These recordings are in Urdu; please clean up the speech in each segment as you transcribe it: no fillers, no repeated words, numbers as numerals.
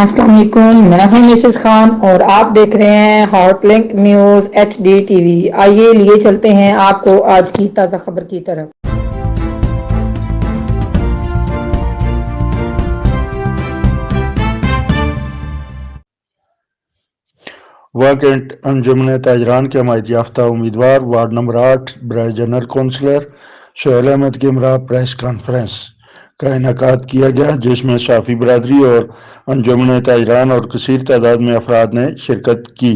السلام علیکم، میں ہوں مسز خان اور آپ دیکھ رہے ہیں hot link news HD TV۔ آئیے لیے چلتے ہیں آپ کو آج کی تازہ خبر کی طرف۔ واکنٹ انجمن تاجران کے حمایت یافتہ امیدوار وارڈ نمبر 8 برائے جنرل کونسلر سہیل احمد کے ہمراہ پریس کانفرنس کا انعقاد کیا گیا، جس میں صحافی برادری اور انجمن تاجران اور کثیر تعداد میں افراد نے شرکت کی۔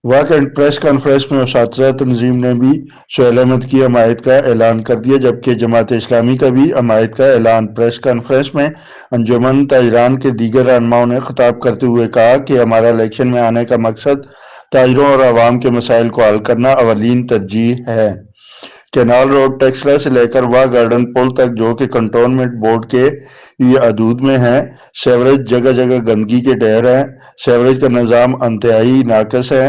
واکنٹ پریس کانفرنس میں اساتذہ تنظیم نے بھی سہیل احمد کی حمایت کا اعلان کر دیا، جبکہ جماعت اسلامی کا بھی حمایت کا اعلان۔ پریس کانفرنس میں انجمن تاجران کے دیگر رہنماؤں نے خطاب کرتے ہوئے کہا کہ ہمارا الیکشن میں آنے کا مقصد تاجروں اور عوام کے مسائل کو حل کرنا اولین ترجیح ہے۔ کینال روڈ ٹیکسلا سے لے کر واہ گارڈن پل تک، جو کہ کنٹونمنٹ بورڈ کے یہ حدود میں ہیں، سیوریج جگہ جگہ گندگی کے ڈھیر ہیں، سیوریج کا نظام انتہائی ناقص ہے،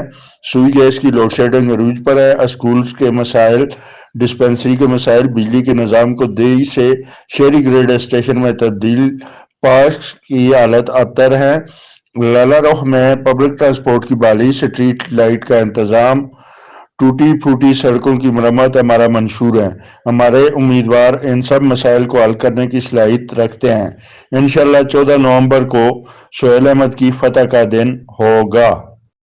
سوئی گیس کی لوڈ شیڈنگ عروج پر ہے، اسکولز کے مسائل، ڈسپنسری کے مسائل، بجلی کے نظام کو دیہی سے شہری گریڈ اسٹیشن میں تبدیل، پارکس کی حالت ابتر ہے، لالا روح میں پبلک ٹرانسپورٹ کی بحالی، سٹریٹ لائٹ کا انتظام، ٹوٹی پھوٹی سڑکوں کی مرمت ہمارا منشور ہے۔ ہمارے امیدوار ان سب مسائل کو حل کرنے کی صلاحیت رکھتے ہیں۔ انشاءاللہ 14 نومبر کو سہیل احمد کی فتح کا دن ہوگا۔